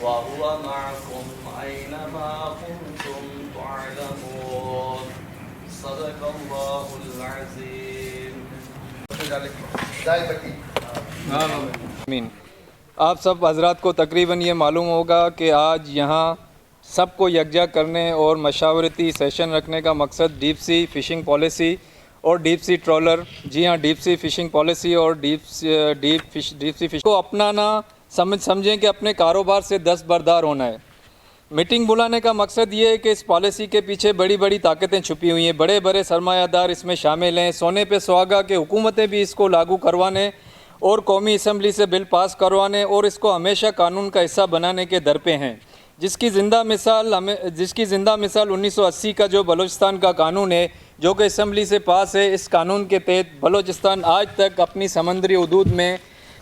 وهو معكم أينما كنتم تعلمون صدق الله العظيم. آمین. آپ سب حضرات کو تقریباً یہ معلوم ہوگا کہ آج یہاں سب کو یکجا کرنے اور مشاورتی سیشن رکھنے کا مقصد ڈیپ سی فشنگ پالیسی اور ڈیپ سی ٹرولر، جی ہاں، ڈیپ سی فشنگ پالیسی اور ڈیپ سی فش کو اپنانا، سمجھیں کہ اپنے کاروبار سے دستبردار ہونا ہے. میٹنگ بلانے کا مقصد یہ ہے کہ اس پالیسی کے پیچھے بڑی بڑی طاقتیں چھپی ہوئی ہیں، بڑے بڑے سرمایہ دار اس میں شامل ہیں. سونے پہ سہاگا کہ حکومتیں بھی اس کو لاگو کروانے اور قومی اسمبلی سے بل پاس کروانے اور اس کو ہمیشہ قانون کا حصہ بنانے کے در پہ ہیں، جس کی زندہ مثال 1980 کا جو بلوچستان کا قانون ہے جو کہ اسمبلی سے پاس ہے. اس قانون کے تحت بلوچستان آج تک اپنی سمندری حدود میں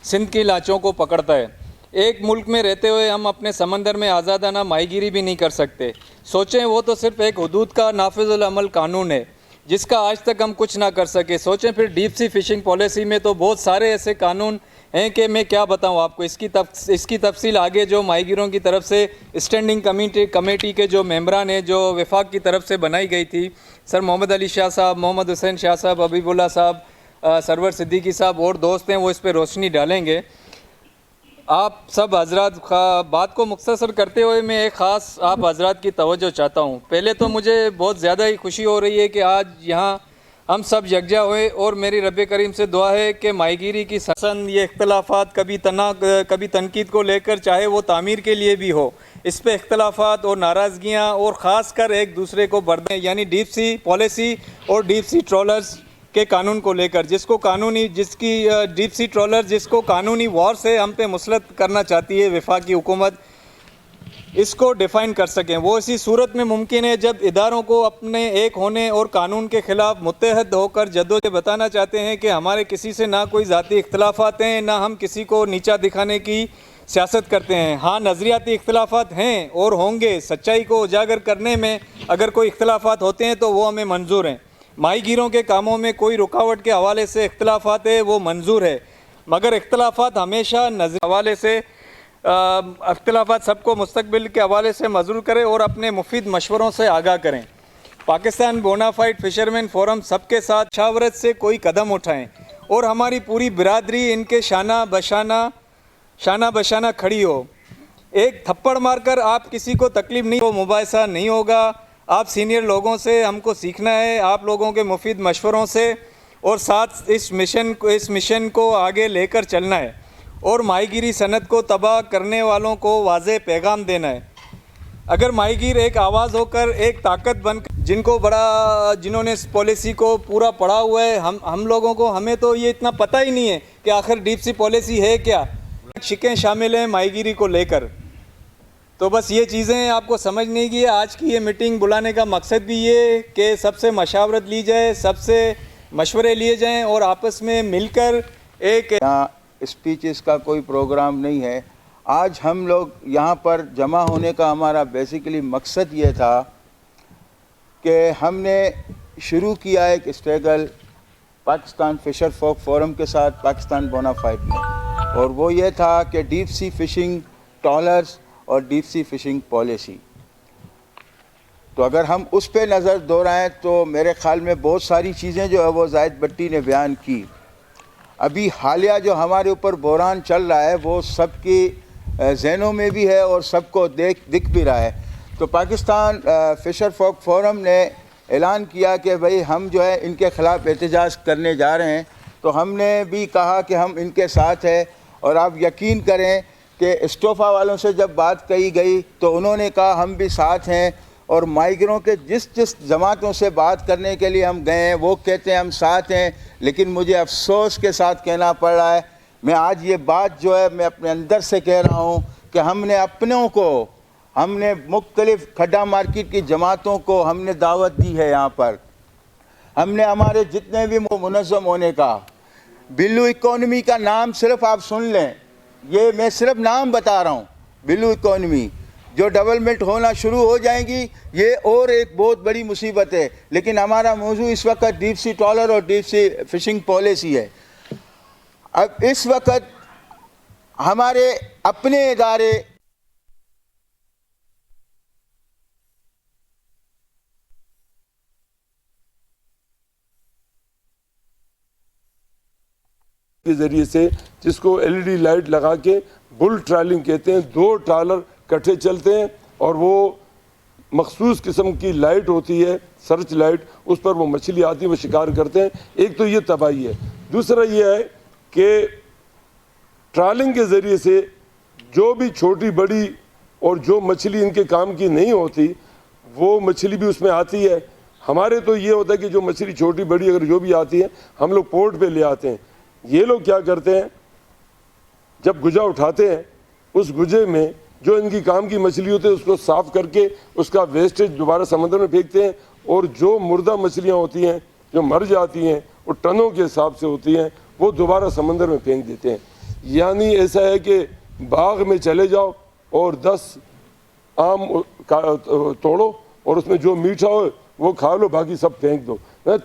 سندھ کی لاچوں کو پکڑتا ہے. ایک ملک میں رہتے ہوئے ہم اپنے سمندر میں آزادانہ ماہی گیری بھی نہیں کر سکتے. سوچیں، وہ تو صرف ایک حدود کا نافذ العمل قانون ہے جس کا آج تک ہم کچھ نہ کر سکے. سوچیں پھر ڈیپ سی فشنگ پالیسی میں تو بہت سارے ایسے قانون ہیں کہ میں کیا بتاؤں آپ کو. اس کی تفصیل آگے جو ماہی گیروں کی طرف سے اسٹینڈنگ کمیٹی کے جو ممبران ہیں جو وفاق کی طرف سے بنائی گئی تھی، سر محمد علی شاہ صاحب، محمد حسین شاہ صاحب، حبیب اللہ صاحب، سرور صدیقی صاحب اور دوست ہیں، وہ اس پہ روشنی ڈالیں گے. آپ سب حضرات بات کو مختصر کرتے ہوئے میں ایک خاص آپ حضرات کی توجہ چاہتا ہوں. پہلے تو مجھے بہت زیادہ ہی خوشی ہو رہی ہے کہ آج یہاں ہم سب یکجا ہوئے اور میری رب کریم سے دعا ہے کہ ماہی گیری کی سسن یہ اختلافات کبھی تنقید کو لے کر، چاہے وہ تعمیر کے لیے بھی ہو، اس پہ اختلافات اور ناراضگیاں اور خاص کر ایک دوسرے کو بردیں، یعنی ڈیپ سی پالیسی اور ڈیپ سی ٹرولرز کے قانون کو لے کر، جس کی ڈیپ سی ٹرولر جس کو قانونی وار سے ہم پہ مسلط کرنا چاہتی ہے وفاقی حکومت، اس کو ڈیفائن کر سکیں. وہ اسی صورت میں ممکن ہے جب اداروں کو اپنے ایک ہونے اور قانون کے خلاف متحد ہو کر جدوجہد بتانا چاہتے ہیں کہ ہمارے کسی سے نہ کوئی ذاتی اختلافات ہیں، نہ ہم کسی کو نیچا دکھانے کی سیاست کرتے ہیں. ہاں، نظریاتی اختلافات ہیں اور ہوں گے. سچائی کو اجاگر کرنے میں اگر کوئی اختلافات ہوتے ہیں تو وہ ہمیں منظور ہیں. ماہی گیروں کے کاموں میں کوئی رکاوٹ کے حوالے سے اختلافات ہے وہ منظور ہے، مگر اختلافات ہمیشہ حوالے سے اختلافات سب کو مستقبل کے حوالے سے مضرور کریں اور اپنے مفید مشوروں سے آگاہ کریں. پاکستان بونافائیڈ فشرمین فورم سب کے ساتھ مشاورت سے کوئی قدم اٹھائیں اور ہماری پوری برادری ان کے شانہ بشانہ کھڑی ہو. ایک تھپڑ مار کر آپ کسی کو تکلیف نہیں ہو، مباحثہ نہیں ہوگا. آپ سینئر لوگوں سے ہم کو سیکھنا ہے، آپ لوگوں کے مفید مشوروں سے، اور ساتھ اس مشن کو آگے لے کر چلنا ہے اور ماہی گیری صنعت کو تباہ کرنے والوں کو واضح پیغام دینا ہے. اگر ماہی گیر ایک آواز ہو کر ایک طاقت بن کر جنہوں نے اس پالیسی کو پورا پڑھا ہوا ہے، ہم لوگوں کو، ہمیں تو یہ اتنا پتہ ہی نہیں ہے کہ آخر ڈیپ سی پالیسی ہے کیا. شکیں شامل ہیں ماہی گیری کو لے کر. تو بس یہ چیزیں آپ کو سمجھنے کی ہے. آج کی یہ میٹنگ بلانے کا مقصد بھی یہ کہ سب سے مشاورت لی جائے، سب سے مشورے لیے جائیں اور آپس میں مل کر ایک اسپیچز کا کوئی پروگرام نہیں ہے. آج ہم لوگ یہاں پر جمع ہونے کا ہمارا بیسیکلی مقصد یہ تھا کہ ہم نے شروع کیا ایک اسٹرگل پاکستان فشر فوک فورم کے ساتھ پاکستان بونافائیڈ میں، اور وہ یہ تھا کہ ڈیپ سی فشنگ ٹرولرز اور ڈیپ سی فشنگ پالیسی. تو اگر ہم اس پہ نظر دورائیں تو میرے خیال میں بہت ساری چیزیں جو ہے وہ زاہد بٹی نے بیان کی. ابھی حالیہ جو ہمارے اوپر بحران چل رہا ہے وہ سب کی ذہنوں میں بھی ہے اور سب کو دکھ بھی رہا ہے. تو پاکستان فشر فوک فورم نے اعلان کیا کہ بھئی ہم جو ہے ان کے خلاف احتجاج کرنے جا رہے ہیں. تو ہم نے بھی کہا کہ ہم ان کے ساتھ ہیں، اور آپ یقین کریں کہ اسٹوفا والوں سے جب بات کہی گئی تو انہوں نے کہا ہم بھی ساتھ ہیں، اور ماہی گیروں کے جس جماعتوں سے بات کرنے کے لیے ہم گئے ہیں وہ کہتے ہیں ہم ساتھ ہیں. لیکن مجھے افسوس کے ساتھ کہنا پڑ رہا ہے، میں آج یہ بات جو ہے میں اپنے اندر سے کہہ رہا ہوں کہ ہم نے مختلف کھڈا مارکیٹ کی جماعتوں کو ہم نے دعوت دی ہے. یہاں پر ہم نے ہمارے جتنے بھی منظم ہونے کا، بلو اکانومی کا نام صرف آپ سن لیں، یہ میں صرف نام بتا رہا ہوں، بلو اکانومی جو ڈیولپمنٹ ہونا شروع ہو جائیں گی یہ اور ایک بہت بڑی مصیبت ہے. لیکن ہمارا موضوع اس وقت ڈیپ سی ٹرولر اور ڈیپ سی فشنگ پالیسی ہے. اب اس وقت ہمارے اپنے ادارے کے ذریعے سے جس کو LED لائٹ لگا کے بل ٹرالنگ کہتے ہیں، 2 ٹرالر کٹھے چلتے ہیں اور وہ مخصوص قسم کی لائٹ ہوتی ہے، سرچ لائٹ، اس پر وہ مچھلی آتی ہے، وہ شکار کرتے ہیں۔ ایک تو یہ تباہی ہے، دوسرا یہ ہے کہ ٹرالنگ کے ذریعے سے جو بھی چھوٹی بڑی اور جو مچھلی ان کے کام کی نہیں ہوتی وہ مچھلی بھی اس میں آتی ہے۔ ہمارے تو یہ ہوتا ہے کہ جو مچھلی چھوٹی بڑی اگر جو بھی آتی ہے ہم لوگ پورٹ پہ لے آتے ہیں۔ یہ لوگ کیا کرتے ہیں، جب گجا اٹھاتے ہیں اس گجے میں جو ان کی کام کی مچھلی ہوتی ہے اس کو صاف کر کے اس کا ویسٹیج دوبارہ سمندر میں پھینکتے ہیں، اور جو مردہ مچھلیاں ہوتی ہیں جو مر جاتی ہیں وہ ٹنوں کے حساب سے ہوتی ہیں، وہ دوبارہ سمندر میں پھینک دیتے ہیں۔ یعنی ایسا ہے کہ باغ میں چلے جاؤ اور 10 آم توڑو اور اس میں جو میٹھا ہو وہ کھا لو، باقی سب پھینک دو۔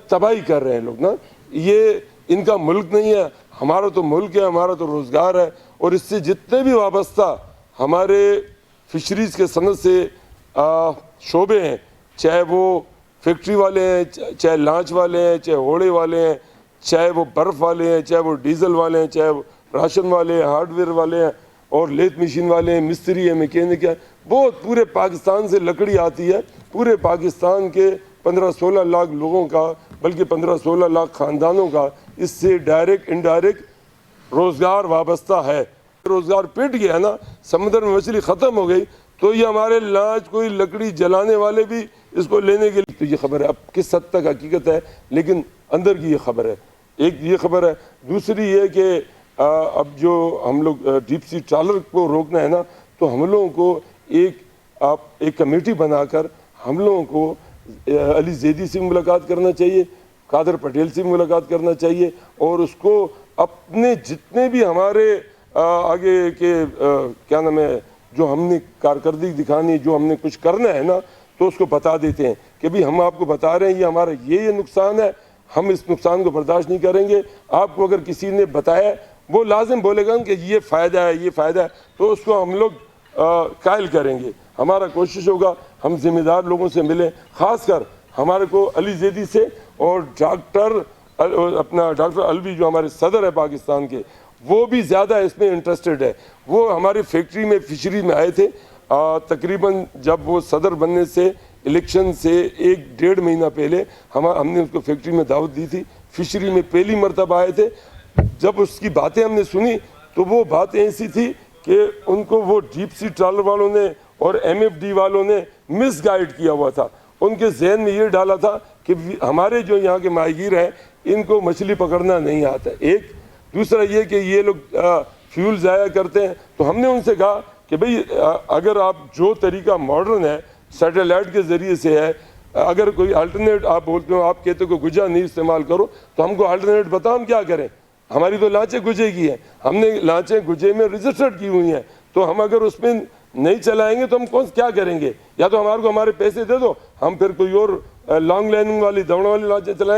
تباہی کر رہے ہیں لوگ نا۔ یہ ان کا ملک نہیں ہے، ہمارا تو ملک ہے، ہمارا تو روزگار ہے، اور اس سے جتنے بھی وابستہ ہمارے فشریز کے صنعت سے شعبے ہیں، چاہے وہ فیکٹری والے ہیں، چاہے لانچ والے ہیں، چاہے ہوڑے والے ہیں، چاہے وہ برف والے ہیں، چاہے وہ ڈیزل والے ہیں، چاہے وہ راشن والے ہیں، ہارڈ ویئر والے ہیں، اور لیتھ مشین والے ہیں، مستری ہیں، میکینک ہیں، بہت پورے پاکستان سے لکڑی آتی ہے۔ پورے پاکستان کے 15-16 لاکھ لوگوں کا، بلکہ 15-16 لاکھ خاندانوں کا اس سے ڈائریکٹ انڈائریکٹ روزگار وابستہ ہے۔ روزگار پٹ گیا نا، سمندر میں مچھلی ختم ہو گئی تو یہ ہمارے لانچ کوئی لکڑی جلانے والے بھی اس کو لینے کے لیے، تو یہ خبر ہے اب کس حد تک حقیقت ہے، لیکن اندر کی یہ خبر ہے۔ ایک یہ خبر ہے، دوسری یہ کہ اب جو ہم لوگ ڈیپ سی ٹرالر کو روکنا ہے نا، تو ہم لوگوں کو ایک کمیٹی بنا کر ہم لوگوں کو علی زیدی سے ملاقات کرنا چاہیے، قادر پٹیل سے ملاقات کرنا چاہیے، اور اس کو اپنے جتنے بھی ہمارے آگے کے کیا نام ہے جو ہم نے کارکردگی دکھانی ہے، جو ہم نے کچھ کرنا ہے نا، تو اس کو بتا دیتے ہیں کہ بھی ہم آپ کو بتا رہے ہیں یہ ہمارا یہ نقصان ہے، ہم اس نقصان کو برداشت نہیں کریں گے۔ آپ کو اگر کسی نے بتایا وہ لازم بولے گا کہ یہ فائدہ ہے، یہ فائدہ ہے، تو اس کو ہم لوگ قائل کریں گے۔ ہمارا کوشش ہوگا ہم ذمہ دار لوگوں سے ملیں، خاص کر ہمارے کو علی زیدی سے، اور ڈاکٹر الوی جو ہمارے صدر ہے پاکستان کے، وہ بھی زیادہ اس میں انٹرسٹڈ ہے۔ وہ ہماری فیکٹری میں فشری میں آئے تھے، تقریباً جب وہ صدر بننے سے الیکشن سے 1-1.5 مہینہ پہلے ہم نے اس کو فیکٹری میں دعوت دی تھی، فشری میں پہلی مرتبہ آئے تھے۔ جب اس کی باتیں ہم نے سنی تو وہ باتیں ایسی تھی کہ ان کو وہ ڈیپ سی ٹرالر والوں نے اور MFD والوں نے مس گائیڈ کیا ہوا تھا۔ ان کے ذہن میں یہ ڈالا تھا کہ ہمارے جو یہاں کے ماہی گیر ہیں ان کو مچھلی پکڑنا نہیں آتا ہے۔ ایک دوسرا یہ کہ یہ لوگ فیول ضائع کرتے ہیں، تو ہم نے ان سے کہا کہ بھئی اگر آپ جو طریقہ ماڈرن ہے سیٹلائٹ کے ذریعے سے ہے، اگر کوئی الٹرنیٹ آپ بولتے ہو، آپ کہتے ہو کہ گجا نہیں استعمال کرو، تو ہم کو الٹرنیٹ بتاؤ ہم کیا کریں۔ ہماری تو لانچیں گجے کی ہیں، ہم نے لانچیں گجے میں رجسٹرڈ کی ہوئی ہیں، تو ہم اگر اس میں نہیں چلائیں گے تو ہم کیا کریں گے؟ یا تو ہمارے کو ہمارے پیسے دے دو، ہم پھر کوئی اور لانگ لائننگ والی دوڑ والی لانچیں چلائیں۔